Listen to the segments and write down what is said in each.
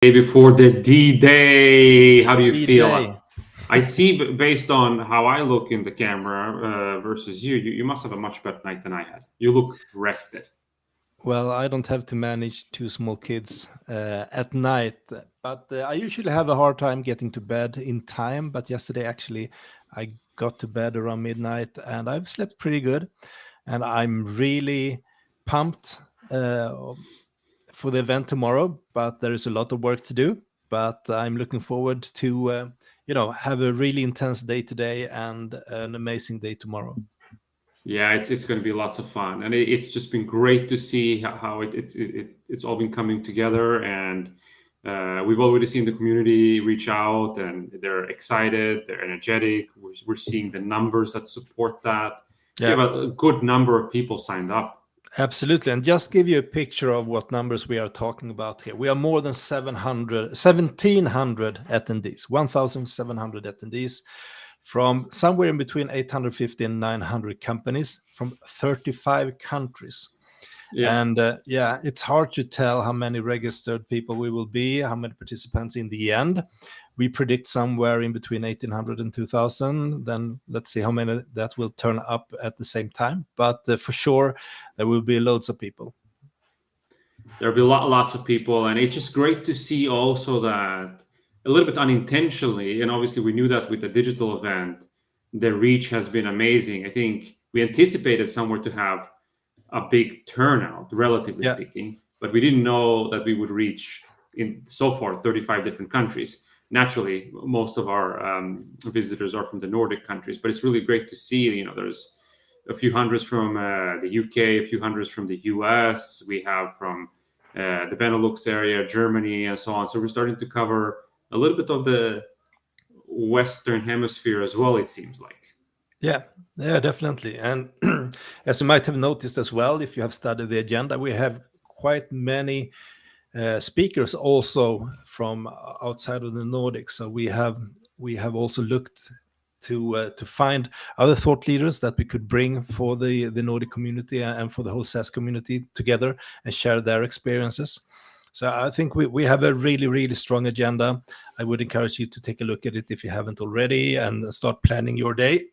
Day before the D-Day. How do you feel? D-Day. I see, based on how I look in the camera versus you must have a much better night than I had. You look rested. Well, I don't have to manage two small kids at night, but I usually have a hard time getting to bed in time. But yesterday, actually, I got to bed around midnight and I've slept pretty good. And I'm really pumped for the event tomorrow, but there is a lot of work to do. But I'm looking forward to, have a really intense day today and an amazing day tomorrow. Yeah, it's going to be lots of fun, and it's just been great to see how it's all been coming together, and we've already seen the community reach out, and they're excited, they're energetic. We're seeing the numbers that support that. We Yeah. have a good number of people signed up. Absolutely. And just give you a picture of what numbers we are talking about here. We are more than 1,700 attendees, 1,700 attendees from somewhere in between 850 and 900 companies from 35 countries. Yeah. And it's hard to tell how many registered people we will be, how many participants in the end. We predict somewhere in between 1,800 and 2,000. Then let's see how many that will turn up at the same time. But for sure, there will be loads of people. There'll be lots of people, and it's just great to see also that a little bit unintentionally, and obviously we knew that with the digital event, the reach has been amazing. I think we anticipated somewhere to have a big turnout, relatively Yeah. speaking, but we didn't know that we would reach in so far 35 different countries. Naturally, most of our visitors are from the Nordic countries, but it's really great to see. There's a few hundreds from the UK, a few hundreds from the US. We have from the Benelux area, Germany, and so on. So we're starting to cover a little bit of the Western Hemisphere as well, it seems like. Yeah, definitely. And as you might have noticed as well, if you have studied the agenda, we have quite many speakers also from outside of the Nordics. So we have also looked to find other thought leaders that we could bring for the Nordic community and for the whole SaaS community together and share their experiences. So I think we have a really, really strong agenda. I would encourage you to take a look at it if you haven't already and start planning your day.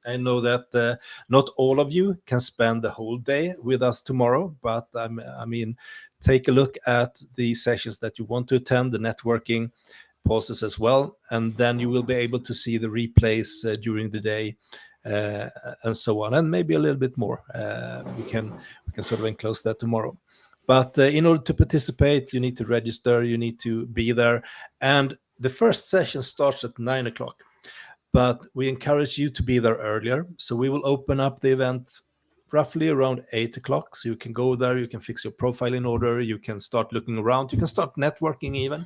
I know that not all of you can spend the whole day with us tomorrow, but I mean, take a look at the sessions that you want to attend, the networking pauses as well, and then you will be able to see the replays during the day and so on, and maybe a little bit more. We can sort of enclose that tomorrow. But in order to participate, you need to register, you need to be there. And the first session starts at 9 o'clock. But we encourage you to be there earlier. So we will open up the event roughly around 8 o'clock. So you can go there, you can fix your profile in order, you can start looking around, you can start networking even.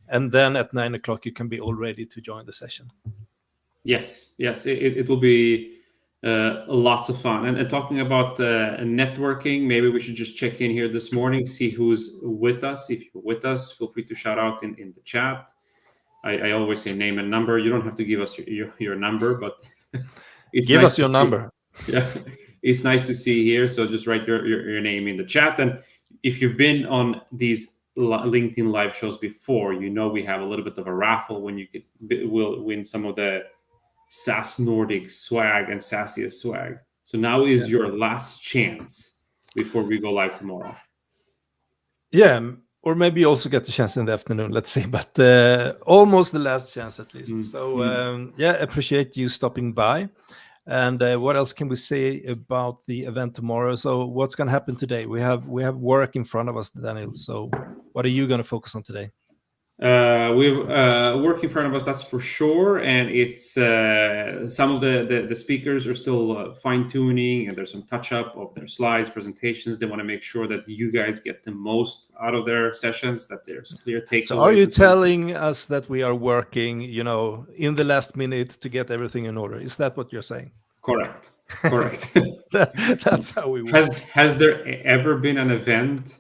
And then at 9 o'clock, you can be all ready to join the session. Yes, it will be lots of fun. And talking about networking, maybe we should just check in here this morning, see who's with us. If you're with us, feel free to shout out in the chat. I always say name and number. You don't have to give us your number, but it's Give nice us to your see. number. Yeah, it's nice to see here. So just write your name in the chat. And if you've been on these LinkedIn live shows before, we have a little bit of a raffle when you will win some of the SaaS Nordic swag and SaaSiest swag. So now is your last chance before we go live tomorrow. Yeah, or maybe you also get the chance in the afternoon, let's see, but almost the last chance at least. So appreciate you stopping by. And what else can we say about the event tomorrow? So what's going to happen today? We have work in front of us, Daniel. So what are you going to focus on today? We have work in front of us, that's for sure, and it's some of the speakers are still fine tuning, and there's some touch up of their slides, presentations. They want to make sure that you guys get the most out of their sessions, that there's clear takeaways. So are you telling us that we are working, in the last minute to get everything in order? Is that what you're saying? Correct. That's how we work. Has there ever been an event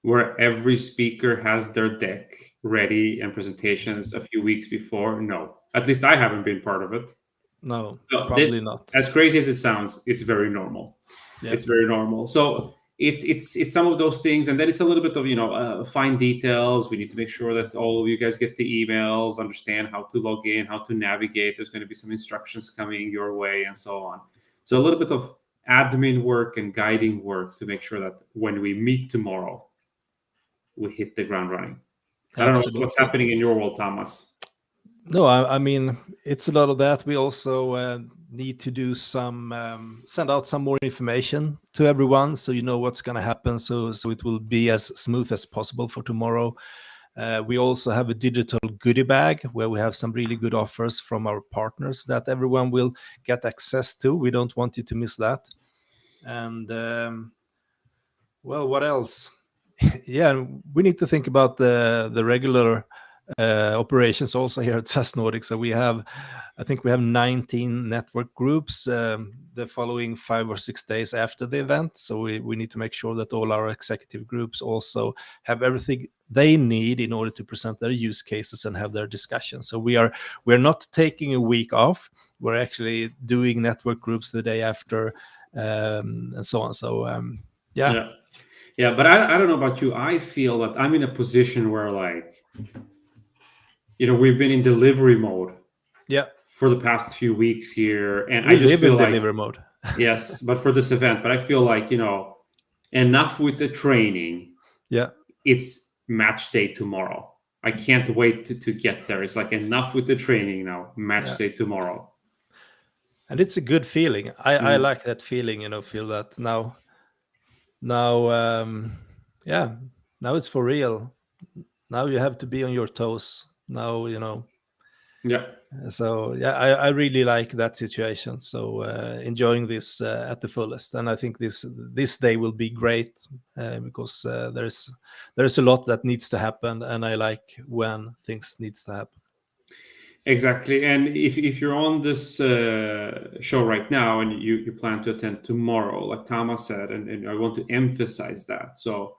where every speaker has their deck ready and presentations a few weeks before? No, at least I haven't been part of it. No, probably not. As crazy as it sounds, it's very normal. Yep. It's very normal. So it's some of those things, and then it's a little bit of fine details. We need to make sure that all of you guys get the emails, understand how to log in, how to navigate. There's going to be some instructions coming your way, and so on. So a little bit of admin work and guiding work to make sure that when we meet tomorrow, we hit the ground running. I don't know what's happening in your world, Thomas. No, I mean, it's a lot of that. We also need to do some, send out some more information to everyone, so you know what's going to happen, so it will be as smooth as possible for tomorrow. We also have a digital goodie bag where we have some really good offers from our partners that everyone will get access to. We don't want you to miss that. And well, what else? Yeah, we need to think about the regular operations also here at SaaS Nordic. So I think we have 19 network groups the following 5 or 6 days after the event. So we need to make sure that all our executive groups also have everything they need in order to present their use cases and have their discussions. So we're not taking a week off. We're actually doing network groups the day after, and so on. So yeah, but I don't know about you. I feel that I'm in a position where, like, we've been in delivery mode for the past few weeks here, and I just feel like delivery mode. Yes, but for this event, but I feel like enough with the training. Yeah, it's match day tomorrow. I can't wait to get there. It's like enough with the training now. Match day tomorrow, and it's a good feeling. I like that feeling. Feel that now. Now it's for real. Now you have to be on your toes. Now Yeah. So I really like that situation. So enjoying this at the fullest, and I think this day will be great because there's a lot that needs to happen, and I like when things needs to happen. Exactly, and if you're on this show right now and you plan to attend tomorrow, like Thomas said, and I want to emphasize that. So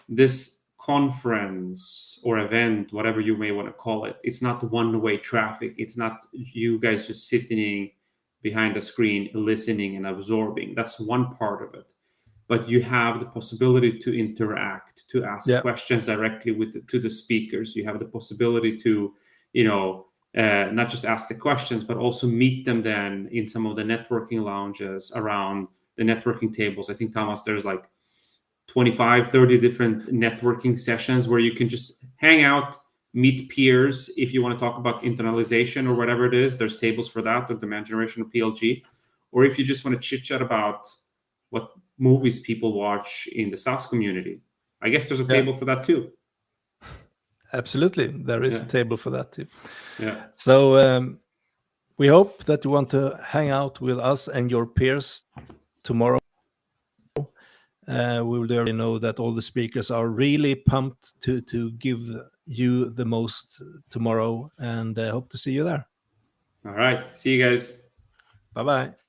this conference or event, whatever you may want to call it, it's not one-way traffic. It's not you guys just sitting behind a screen listening and absorbing. That's one part of it, but you have the possibility to interact, to ask questions directly to the speakers. You have the possibility to not just ask the questions, but also meet them then in some of the networking lounges around the networking tables. I think, Thomas, there's like 25, 30 different networking sessions where you can just hang out, meet peers. If you want to talk about internalization or whatever it is, there's tables for that, or demand generation of PLG. Or if you just want to chit chat about what movies people watch in the SaaS community, I guess there's a table for that too. Absolutely. There is a table for that too. Yeah. So we hope that you want to hang out with us and your peers tomorrow. We will already know that all the speakers are really pumped to give you the most tomorrow, and hope to see you there. All right. See you guys. Bye-bye.